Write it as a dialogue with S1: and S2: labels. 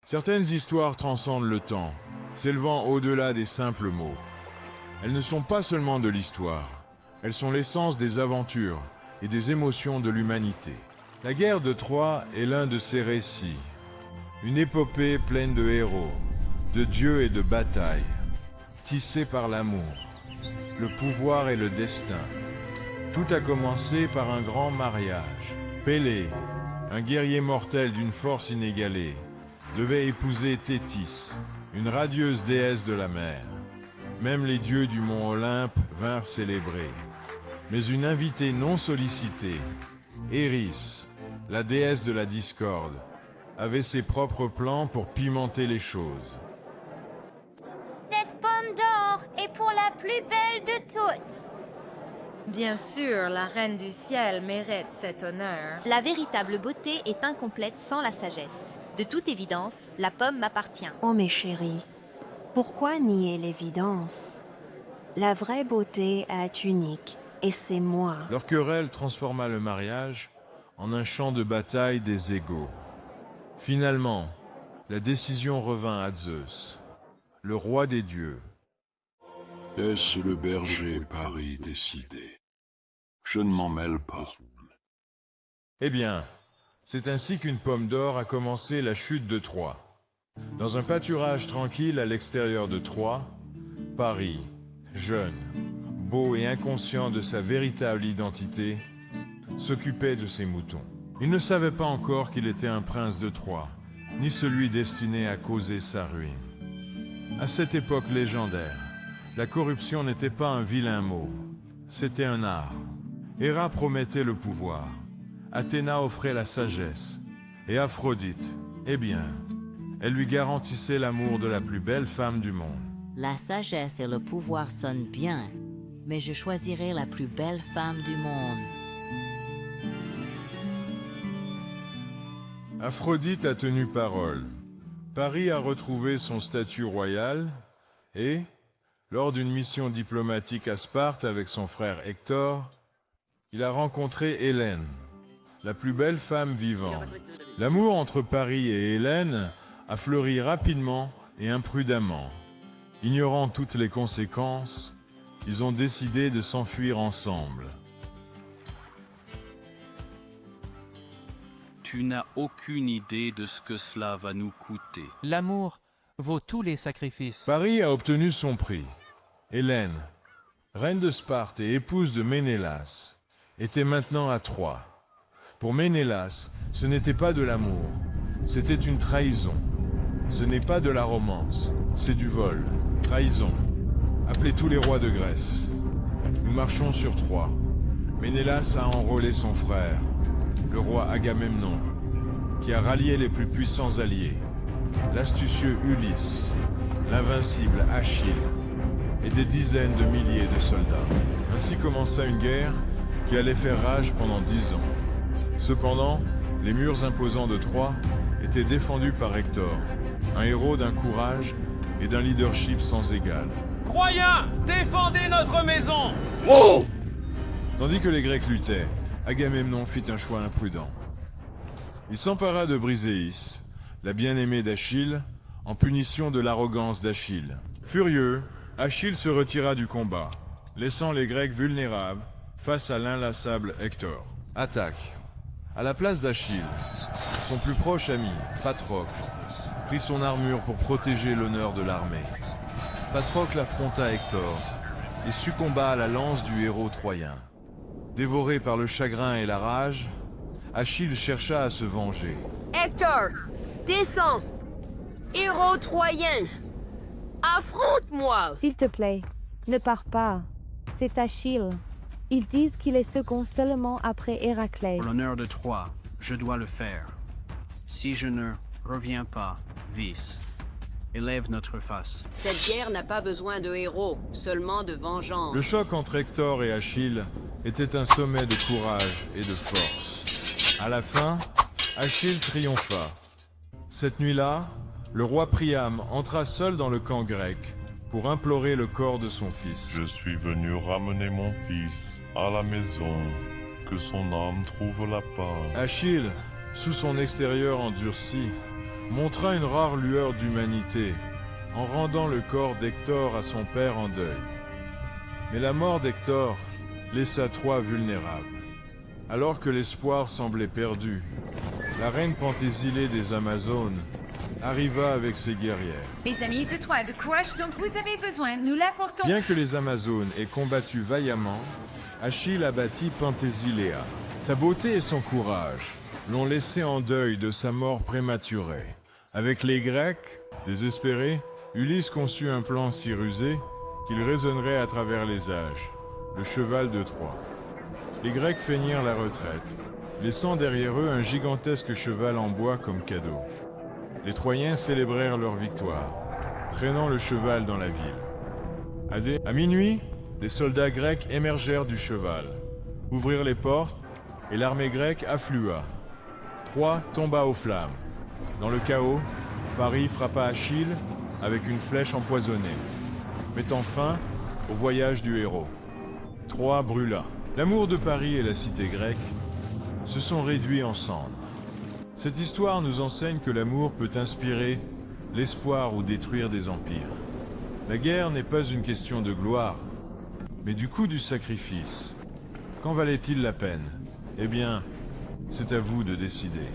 S1: Certaines histoires transcendent le temps, s'élevant au-delà des simples mots. Elles ne sont pas seulement de l'histoire, elles sont l'essence des aventures et des émotions de l'humanité. La guerre de Troie est l'un de ces récits, une épopée pleine de héros, de dieux et de batailles, tissée par l'amour, le pouvoir et le destin. Tout a commencé par un grand mariage. Pélée, un guerrier mortel d'une force inégalée, devait épouser Thétis, une radieuse déesse de la mer. Même les dieux du mont Olympe vinrent célébrer. Mais une invitée non sollicitée, Éris, la déesse de la discorde, avait ses propres plans pour pimenter les choses.
S2: Cette pomme d'or est pour la plus belle de toutes.
S3: Bien sûr, la reine du ciel mérite cet honneur.
S2: La véritable beauté est incomplète sans la sagesse. De toute évidence, la pomme m'appartient.
S4: Oh mes chéris, pourquoi nier l'évidence? La vraie beauté est unique, et c'est moi.
S1: Leur querelle transforma le mariage en un champ de bataille des égaux. Finalement, la décision revint à Zeus, le roi des dieux.
S5: Laisse le berger Paris décider. Je ne m'en mêle pas.
S1: Eh bien, c'est ainsi qu'une pomme d'or a commencé la chute de Troie. Dans un pâturage tranquille à l'extérieur de Troie, Paris, jeune, beau et inconscient de sa véritable identité, s'occupait de ses moutons. Il ne savait pas encore qu'il était un prince de Troie, ni celui destiné à causer sa ruine. À cette époque légendaire, la corruption n'était pas un vilain mot, c'était un art. Héra promettait le pouvoir, Athéna offrait la sagesse, et Aphrodite, eh bien, elle lui garantissait l'amour de la plus belle femme du monde.
S6: La sagesse et le pouvoir sonnent bien, mais je choisirai la plus belle femme du monde.
S1: Aphrodite a tenu parole. Paris a retrouvé son statut royal et, lors d'une mission diplomatique à Sparte avec son frère Hector, il a rencontré Hélène, la plus belle femme vivante. L'amour entre Paris et Hélène a fleuri rapidement et imprudemment. Ignorant toutes les conséquences, ils ont décidé de s'enfuir ensemble.
S7: Tu n'as aucune idée de ce que cela va nous coûter.
S8: L'amour vaut tous les sacrifices.
S1: Paris a obtenu son prix. Hélène, reine de Sparte et épouse de Ménélas, était maintenant à Troie. Pour Ménélas, ce n'était pas de l'amour, c'était une trahison. Ce n'est pas de la romance, c'est du vol. Trahison. Appelez tous les rois de Grèce. Nous marchons sur Troie. Ménélas a enrôlé son frère, le roi Agamemnon, qui a rallié les plus puissants alliés, l'astucieux Ulysse, l'invincible Achille, et des dizaines de milliers de soldats. Ainsi commença une guerre qui allait faire rage pendant 10 ans. Cependant, les murs imposants de Troie étaient défendus par Hector, un héros d'un courage et d'un leadership sans égal.
S9: Troyens, défendez notre maison!
S5: Oh!
S1: Tandis que les Grecs luttaient, Agamemnon fit un choix imprudent. Il s'empara de Briséis, la bien-aimée d'Achille, en punition de l'arrogance d'Achille. Furieux, Achille se retira du combat, laissant les Grecs vulnérables face à l'inlassable Hector. Attaque. À la place d'Achille, son plus proche ami, Patrocle, prit son armure pour protéger l'honneur de l'armée. Patrocle affronta Hector et succomba à la lance du héros troyen. Dévoré par le chagrin et la rage, Achille chercha à se venger.
S10: Hector, descends! Héros troyen! Affronte-moi!
S11: S'il te plaît, ne pars pas. C'est Achille. Ils disent qu'il est second seulement après Héraclès.
S7: Pour l'honneur de Troie, je dois le faire. Si je ne reviens pas, Vis, élève notre face.
S10: Cette guerre n'a pas besoin de héros, seulement de vengeance.
S1: Le choc entre Hector et Achille était un sommet de courage et de force. À la fin, Achille triompha. Cette nuit-là, le roi Priam entra seul dans le camp grec pour implorer le corps de son fils.
S12: Je suis venu ramener mon fils à la maison, que son âme trouve la paix.
S1: Achille, sous son extérieur endurci, montra une rare lueur d'humanité en rendant le corps d'Hector à son père en deuil. Mais la mort d'Hector laissa Troie vulnérable. Alors que l'espoir semblait perdu, la reine Penthésile des Amazones arriva avec ses guerrières.
S13: Mes amis, de Troie, de courage dont vous avez besoin, nous l'apportons.
S1: Bien que les Amazones aient combattu vaillamment, Achille abattit Penthesiléa. Sa beauté et son courage l'ont laissé en deuil de sa mort prématurée. Avec les Grecs, désespérés, Ulysse conçut un plan si rusé qu'il résonnerait à travers les âges, le cheval de Troie. Les Grecs feignirent la retraite, laissant derrière eux un gigantesque cheval en bois comme cadeau. Les Troyens célébrèrent leur victoire, traînant le cheval dans la ville. À minuit, des soldats grecs émergèrent du cheval, ouvrirent les portes, et l'armée grecque afflua. Troie tomba aux flammes. Dans le chaos, Paris frappa Achille avec une flèche empoisonnée, mettant fin au voyage du héros. Troie brûla. L'amour de Paris et la cité grecque se sont réduits en cendres. Cette histoire nous enseigne que l'amour peut inspirer l'espoir ou détruire des empires. La guerre n'est pas une question de gloire, mais du coût du sacrifice. Qu'en valait-il la peine? Eh bien, c'est à vous de décider.